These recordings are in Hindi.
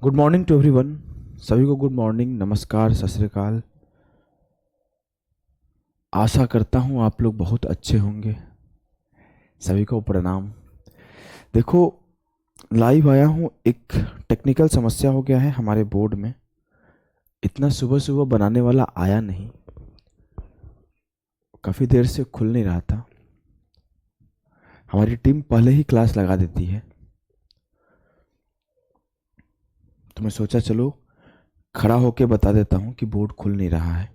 Good morning to everyone. सभी को गुड मॉर्निंग, नमस्कार, सत श्री अकाल। आशा करता हूँ आप लोग बहुत अच्छे होंगे। सभी को प्रणाम। देखो, लाइव आया हूँ। एक टेक्निकल समस्या हो गया है हमारे बोर्ड में। इतना सुबह सुबह बनाने वाला आया नहीं, काफ़ी देर से खुल नहीं रहा था। हमारी टीम पहले ही क्लास लगा देती है, तो मैं सोचा चलो खड़ा होके बता देता हूँ कि बोर्ड खुल नहीं रहा है।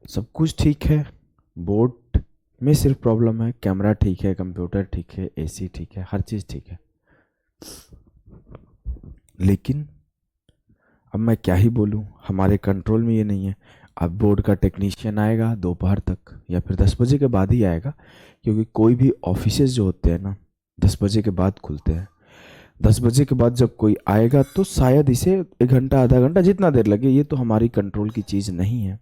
सब कुछ ठीक है, बोर्ड में सिर्फ प्रॉब्लम है। कैमरा ठीक है, कंप्यूटर ठीक है, एसी ठीक है, हर चीज़ ठीक है। लेकिन अब मैं क्या ही बोलूँ, हमारे कंट्रोल में ये नहीं है। अब बोर्ड का टेक्नीशियन आएगा दोपहर तक या फिर 10 बजे के बाद ही आएगा, क्योंकि कोई भी ऑफिसेज जो होते हैं ना 10 बजे के बाद खुलते हैं। 10 बजे के बाद जब कोई आएगा तो शायद इसे 1 घंटा आधा घंटा जितना देर लगे, ये तो हमारी कंट्रोल की चीज़ नहीं है।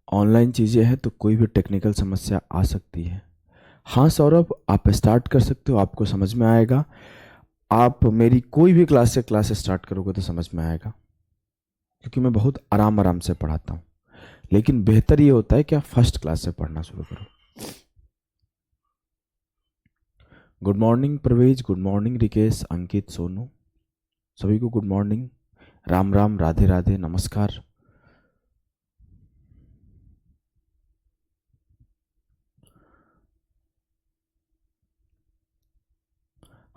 ऑनलाइन चीज़ें हैं तो कोई भी टेक्निकल समस्या आ सकती है। हाँ सौरभ, आप स्टार्ट कर सकते हो, आपको समझ में आएगा। आप मेरी कोई भी क्लास से क्लास स्टार्ट करोगे तो समझ में आएगा, क्योंकि मैं बहुत आराम आराम से पढ़ाता हूँ। लेकिन बेहतर ये होता है कि आप फर्स्ट क्लास से पढ़ना शुरू करो। गुड मॉर्निंग प्रवेश, गुड मॉर्निंग रिकेश, अंकित, सोनू, सभी को गुड मॉर्निंग, राम राम, राधे राधे, नमस्कार।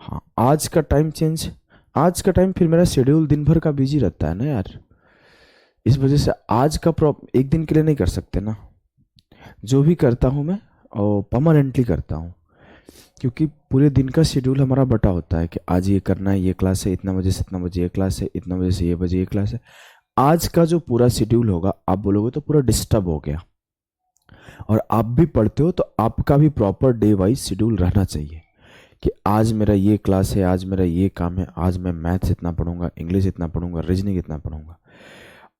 हाँ, आज का टाइम फिर मेरा शेड्यूल दिन भर का बिजी रहता है ना यार। इस वजह से आज का एक दिन के लिए नहीं कर सकते ना। जो भी करता हूँ मैं और परमानेंटली करता हूँ, क्योंकि पूरे दिन का शेड्यूल हमारा बटा होता है कि आज ये करना है, ये क्लास है, इतना बजे से इतना बजे ये क्लास है, इतना बजे से ये बजे ये क्लास है। आज का जो पूरा शेड्यूल होगा आप बोलोगे तो पूरा डिस्टर्ब हो गया। और आप भी पढ़ते हो तो आपका भी प्रॉपर डे वाइज शेड्यूल रहना चाहिए कि आज मेरा ये क्लास है, आज मेरा ये काम है, आज मैं मैथ्स इतना पढ़ूंगा, इंग्लिश इतना पढ़ूंगा, रीजनिंग इतना पढ़ूंगा।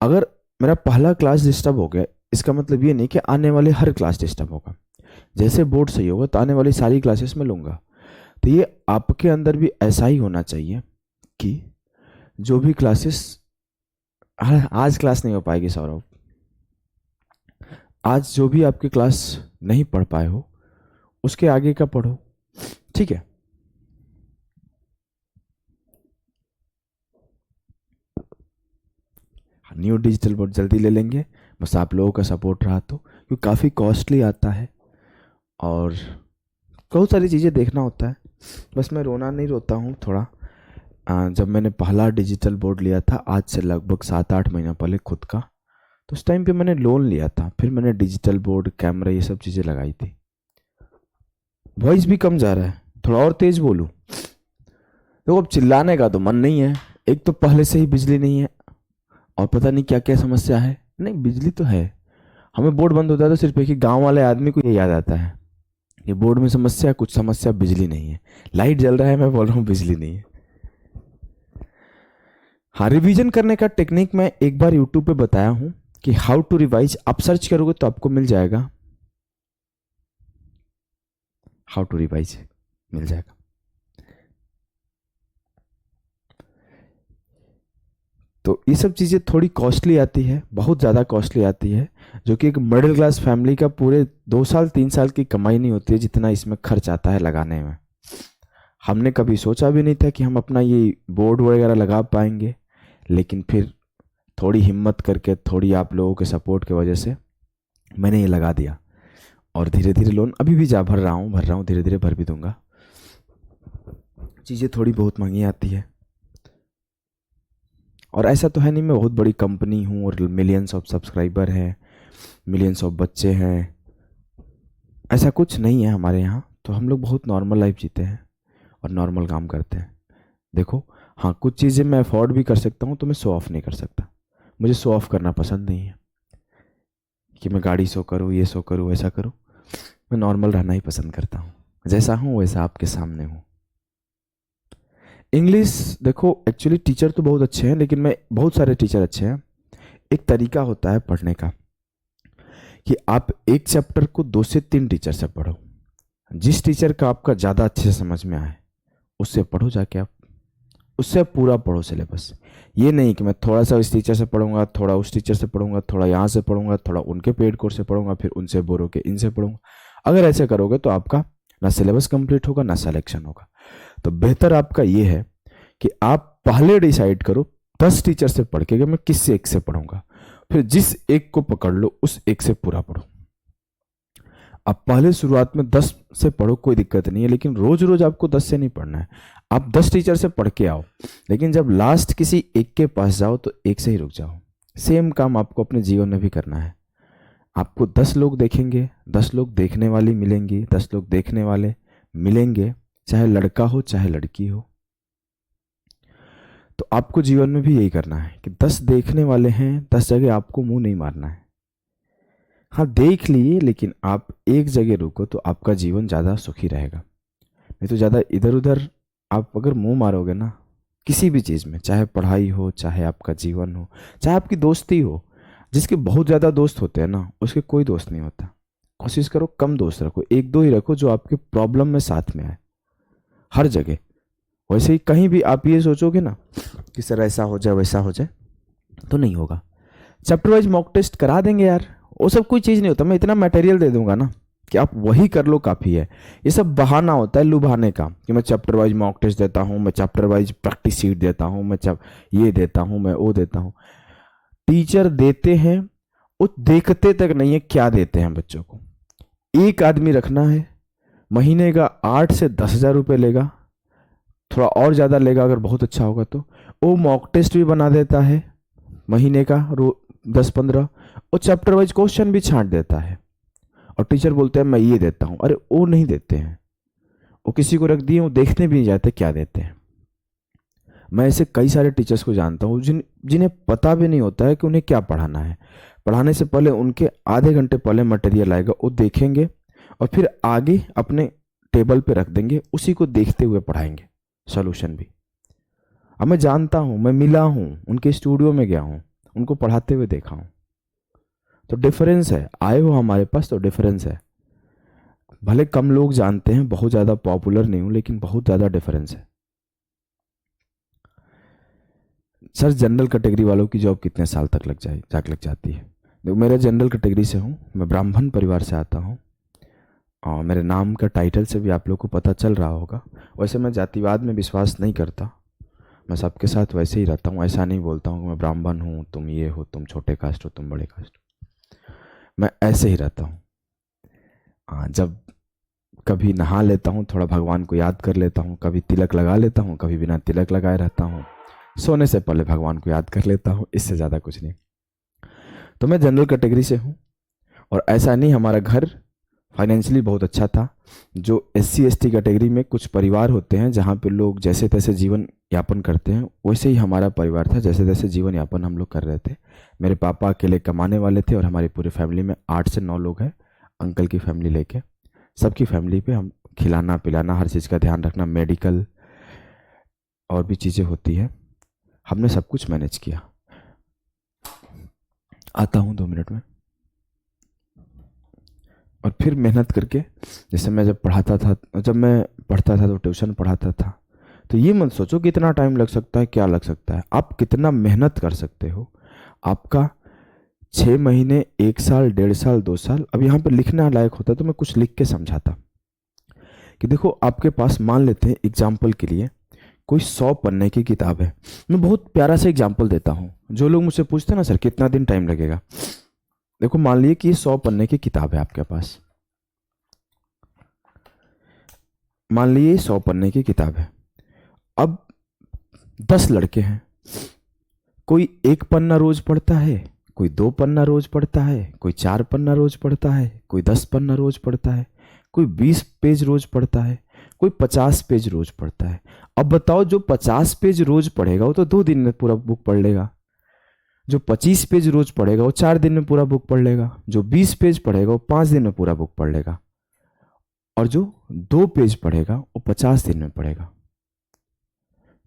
अगर मेरा पहला क्लास डिस्टर्ब हो गया, इसका मतलब ये नहीं कि आने वाले हर क्लास डिस्टर्ब होगा। जैसे बोर्ड सही होगा तो आने वाली सारी क्लासेस में लूँगा। तो ये आपके अंदर भी ऐसा ही होना चाहिए कि जो भी क्लासेस, आज क्लास नहीं हो पाएगी सौरभ, आज जो भी आपकी क्लास नहीं पढ़ पाए हो उसके आगे का पढ़ो, ठीक है। न्यू डिजिटल बोर्ड जल्दी ले लेंगे, बस आप लोगों का सपोर्ट रहा तो, क्योंकि काफ़ी कॉस्टली आता है और बहुत सारी चीज़ें देखना होता है। बस मैं रोना नहीं रोता हूँ थोड़ा। जब मैंने पहला डिजिटल बोर्ड लिया था आज से लगभग 7-8 महीना पहले खुद का, तो उस टाइम पे मैंने लोन लिया था, फिर मैंने डिजिटल बोर्ड, कैमरा, ये सब चीज़ें लगाई थी। वॉइस भी कम जा रहा है, थोड़ा और तेज बोलूँ? देखो, अब चिल्लाने का तो मन नहीं है। एक तो पहले से ही बिजली नहीं है और पता नहीं क्या क्या समस्या है। नहीं, बिजली तो है। हमें बोर्ड बंद होता है तो सिर्फ एक ही गांव वाले आदमी को ये याद आता है कि बोर्ड में समस्या है, कुछ समस्या, बिजली नहीं है। लाइट जल रहा है, मैं बोल रहा हूँ बिजली नहीं है। हाँ, रिवीजन करने का टेक्निक मैं एक बार यूट्यूब पे बताया हूँ कि हाउ टू रिवाइज। आप सर्च करोगे तो आपको मिल जाएगा, हाउ टू रिवाइज मिल जाएगा। तो ये सब चीज़ें थोड़ी कॉस्टली आती है, बहुत ज़्यादा कॉस्टली आती है, जो कि एक मिडिल क्लास फैमिली का पूरे 2 साल 3 साल की कमाई नहीं होती है जितना इसमें खर्च आता है लगाने में। हमने कभी सोचा भी नहीं था कि हम अपना ये बोर्ड वगैरह लगा पाएंगे, लेकिन फिर थोड़ी हिम्मत करके, थोड़ी आप लोगों के सपोर्ट की वजह से मैंने ये लगा दिया। और धीरे धीरे लोन अभी भी भर रहा हूँ, धीरे धीरे भर भी दूंगा। चीज़ें थोड़ी बहुत महंगी आती है, और ऐसा तो है नहीं मैं बहुत बड़ी कंपनी हूँ और मिलियंस ऑफ सब्सक्राइबर हैं, मिलियंस ऑफ बच्चे हैं। ऐसा कुछ नहीं है हमारे यहाँ। तो हम लोग बहुत नॉर्मल लाइफ जीते हैं और नॉर्मल काम करते हैं। देखो, हाँ, कुछ चीज़ें मैं अफोर्ड भी कर सकता हूँ तो मैं शो ऑफ नहीं कर सकता। मुझे शो ऑफ करना पसंद नहीं है कि मैं गाड़ी शो करूँ, ये शो करूँ, ऐसा करूँ। मैं नॉर्मल रहना ही पसंद करता हूँ, जैसा हूँ वैसा आपके सामने हूँ। इंग्लिश, देखो एक्चुअली टीचर तो बहुत अच्छे हैं, लेकिन मैं बहुत सारे टीचर अच्छे हैं। एक तरीका होता है पढ़ने का कि आप एक चैप्टर को 2 से 3 टीचर से पढ़ो, जिस टीचर का आपका ज़्यादा अच्छे से समझ में आए उससे पढ़ो जाके, आप उससे पूरा पढ़ो सिलेबस। ये नहीं कि मैं थोड़ा सा इस टीचर से पढ़ूंगा, थोड़ा उस टीचर से पढ़ूंगा, थोड़ा यहाँ से पढ़ूंगा, थोड़ा उनके पेड कोर्स से पढ़ूंगा, फिर उनसे बोर होकर इनसे पढ़ूंगा। अगर ऐसे करोगे तो आपका ना सिलेबस कंप्लीट होगा ना सिलेक्शन होगा। तो बेहतर आपका ये है कि आप पहले डिसाइड करो 10 टीचर से पढ़ के कि मैं किससे एक से पढ़ूंगा, फिर जिस एक को पकड़ लो उस एक से पूरा पढ़ो। आप पहले शुरुआत में 10 से पढ़ो, कोई दिक्कत नहीं है, लेकिन रोज रोज आपको 10 से नहीं पढ़ना है। आप 10 टीचर से पढ़ के आओ, लेकिन जब लास्ट किसी एक के पास जाओ तो एक से ही रुक जाओ। सेम काम आपको अपने जीवन में भी करना है। आपको 10 लोग देखेंगे, 10 लोग देखने वाली मिलेंगी, 10 लोग देखने वाले मिलेंगे, चाहे लड़का हो चाहे लड़की हो। तो आपको जीवन में भी यही करना है कि 10 देखने वाले हैं, 10 जगह आपको मुंह नहीं मारना है। हाँ देख लिए, लेकिन आप एक जगह रुको तो आपका जीवन ज़्यादा सुखी रहेगा। नहीं तो ज़्यादा इधर उधर आप अगर मुंह मारोगे ना किसी भी चीज़ में, चाहे पढ़ाई हो, चाहे आपका जीवन हो, चाहे आपकी दोस्ती हो, जिसके बहुत ज़्यादा दोस्त होते हैं ना उसके कोई दोस्त नहीं होता। कोशिश करो कम दोस्त रखो, 1-2 ही रखो जो आपके प्रॉब्लम में साथ में आए हर जगह। वैसे ही कहीं भी आप ये सोचोगे ना कि सर ऐसा हो जाए वैसा हो जाए तो नहीं होगा। चैप्टर वाइज मॉक टेस्ट करा देंगे यार, वो सब कोई चीज़ नहीं होता। मैं इतना मटेरियल दे दूंगा ना कि आप वही कर लो, काफ़ी है। ये सब बहाना होता है लुभाने का कि मैं चैप्टर वाइज मॉक टेस्ट देता हूँ, मैं चैप्टर वाइज प्रैक्टिस शीट देता हूँ, मैं ये देता हूँ, मैं वो देता हूँ। टीचर देते हैं वो देखते तक नहीं है क्या देते हैं बच्चों को। एक आदमी रखना है, महीने का 8 से 10 हज़ार रुपये लेगा, थोड़ा और ज़्यादा लेगा अगर बहुत अच्छा होगा तो। वो मॉक टेस्ट भी बना देता है महीने का 10-15, और चैप्टर वाइज क्वेश्चन भी छांट देता है। और टीचर बोलते हैं मैं ये देता हूँ, अरे वो नहीं देते हैं, वो किसी को रख दिए, वो देखने भी नहीं जाते क्या देते हैं। मैं ऐसे कई सारे टीचर्स को जानता हूँ जिन्हें पता भी नहीं होता है कि उन्हें क्या पढ़ाना है। पढ़ाने से पहले उनके आधे घंटे पहले मटेरियल आएगा, वो देखेंगे और फिर आगे अपने टेबल पे रख देंगे, उसी को देखते हुए पढ़ाएंगे सॉल्यूशन भी। अब मैं जानता हूँ, मैं मिला हूँ, उनके स्टूडियो में गया हूँ, उनको पढ़ाते हुए देखा हूँ। तो डिफरेंस है, आए हो हमारे पास तो डिफरेंस है। भले कम लोग जानते हैं, बहुत ज़्यादा पॉपुलर नहीं हूँ, लेकिन बहुत ज़्यादा डिफरेंस है। सर जनरल कैटेगरी वालों की जॉब कितने साल तक लग जाती है? देखो मेरे जनरल कैटेगरी से हूँ, मैं ब्राह्मण परिवार से आता हूँ, और मेरे नाम का टाइटल से भी आप लोग को पता चल रहा होगा। वैसे मैं जातिवाद में विश्वास नहीं करता, मैं सबके साथ वैसे ही रहता हूँ। ऐसा नहीं बोलता हूँ कि मैं ब्राह्मण हूँ, तुम ये हो, तुम छोटे कास्ट हो, तुम बड़े कास्ट हो। मैं ऐसे ही रहता हूँ। जब कभी नहा लेता हूँ, थोड़ा भगवान को याद कर लेता हूँ, कभी तिलक लगा लेता हूँ, कभी बिना तिलक लगाए रहता हूँ, सोने से पहले भगवान को याद कर लेता हूँ, इससे ज़्यादा कुछ नहीं। तो मैं जनरल कैटेगरी से हूँ, और ऐसा नहीं हमारा घर फाइनेंशियली बहुत अच्छा था। जो SC ST कैटेगरी में कुछ परिवार होते हैं जहाँ पे लोग जैसे तैसे जीवन यापन करते हैं, वैसे ही हमारा परिवार था, जैसे तैसे जीवन यापन हम लोग कर रहे थे। मेरे पापा अकेले कमाने वाले थे और हमारी पूरी फैमिली में 8 से 9 लोग हैं, अंकल की फैमिली लेके। सबकी फैमिली पे हम खिलाना पिलाना, हर चीज़ का ध्यान रखना, मेडिकल और भी चीज़ें होती है, हमने सब कुछ मैनेज किया। आता हूँ 2 मिनट में। और फिर मेहनत करके, जैसे मैं जब मैं पढ़ता था तो ट्यूशन पढ़ाता था। तो ये मत सोचो कि इतना टाइम लग सकता है, क्या लग सकता है, आप कितना मेहनत कर सकते हो। आपका 6 महीने, 1 साल, 1.5 साल, 2 साल। अब यहाँ पे लिखना लायक होता तो मैं कुछ लिख के समझाता कि देखो आपके पास, मान लेते हैं एग्जाम्पल के लिए, कोई 100 पन्ने की किताब है। मैं बहुत प्यारा सा एग्जाम्पल देता हूँ। जो लोग मुझसे पूछते हैं ना सर कितना दिन टाइम लगेगा, देखो मान लीजिए कि ये 100 पन्ने की किताब है आपके पास। मान लीजिए 100 पन्ने की किताब है। अब 10 लड़के हैं, कोई 1 पन्ना रोज पढ़ता है, कोई 2 पन्ना रोज पढ़ता है, कोई 4 पन्ना रोज पढ़ता है, कोई 10 पन्ना रोज पढ़ता है, कोई 20 पेज रोज पढ़ता है, कोई 50 पेज रोज पढ़ता है। अब बताओ, जो 50 पेज रोज पढ़ेगा वो तो 2 दिन में पूरा बुक पढ़ लेगा। जो 25 पेज रोज पढ़ेगा वो 4 दिन में पूरा बुक पढ़ लेगा। जो 20 पेज पढ़ेगा वो 5 दिन में पूरा बुक पढ़ लेगा। और जो 2 पेज पढ़ेगा वो 50 दिन में पढ़ेगा।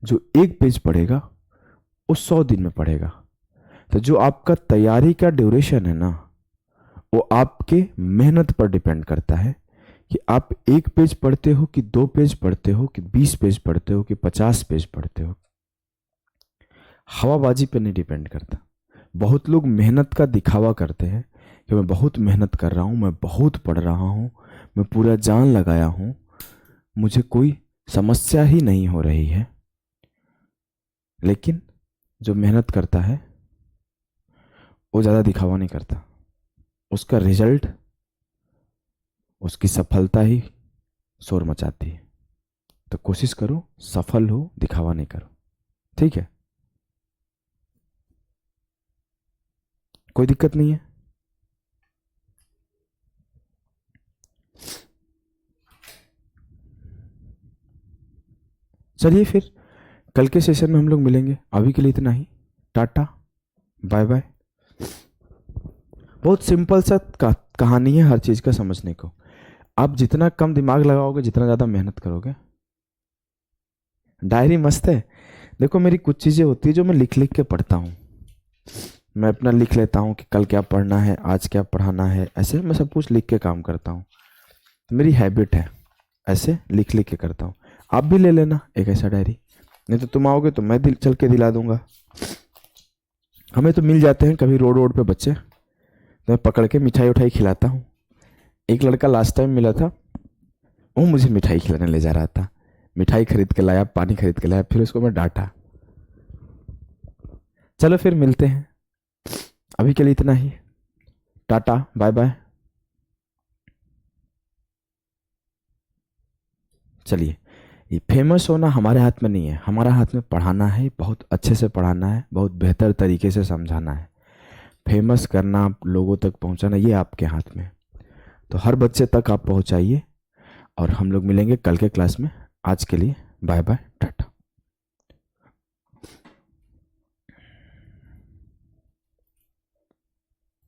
जो 1 पेज पढ़ेगा वो 100 दिन में पढ़ेगा। तो जो आपका तैयारी का ड्यूरेशन है ना, वो आपके मेहनत पर डिपेंड करता है कि आप 1 पेज पढ़ते हो कि 2 पेज पढ़ते हो कि 20 पेज पढ़ते हो कि 50 पेज पढ़ते हो। हवाबाजी पे नहीं डिपेंड करता। बहुत लोग मेहनत का दिखावा करते हैं कि मैं बहुत मेहनत कर रहा हूँ, मैं बहुत पढ़ रहा हूँ, मैं पूरा जान लगाया हूँ, मुझे कोई समस्या ही नहीं हो रही है। लेकिन जो मेहनत करता है वो ज़्यादा दिखावा नहीं करता, उसका रिजल्ट, उसकी सफलता ही शोर मचाती है। तो कोशिश करो सफल हो, दिखावा नहीं करो। ठीक है, कोई दिक्कत नहीं है। चलिए फिर कल के सेशन में हम लोग मिलेंगे। अभी के लिए इतना ही। Tata, bye bye. बहुत सिंपल सा कहानी है हर चीज़ का समझने को। आप जितना कम दिमाग लगाओगे, जितना ज़्यादा मेहनत करोगे। डायरी मस्त है। देखो मेरी कुछ चीज़ें होती है जो मैं लिख लिख के पढ़ता हूँ। मैं अपना लिख लेता हूँ कि कल क्या पढ़ना है, आज क्या पढ़ाना है, ऐसे मैं सब कुछ लिख के काम करता हूँ। तो मेरी हैबिट है, ऐसे लिख लिख के करता हूँ। आप भी ले लेना एक ऐसा डायरी, नहीं तो तुम आओगे तो मैं चल के दिला दूंगा। हमें तो मिल जाते हैं कभी रोड रोड पे बच्चे, तो मैं पकड़ के मिठाई उठाई खिलाता हूँ। एक लड़का लास्ट टाइम मिला था, वो मुझे मिठाई खिलाने ले जा रहा था। मिठाई खरीद के लाया, पानी खरीद के लाया, फिर उसको मैं डांटा। चलो फिर मिलते हैं, अभी के लिए इतना ही। Tata, bye bye. चलिए, ये फेमस होना हमारे हाथ में नहीं है, हमारा हाथ में पढ़ाना है, बहुत अच्छे से पढ़ाना है, बहुत बेहतर तरीके से समझाना है। फेमस करना, लोगों तक पहुंचाना, ये आपके हाथ में। तो हर बच्चे तक आप पहुंचाइए, और हम लोग मिलेंगे कल के क्लास में। आज के लिए बाय बाय, टाटा।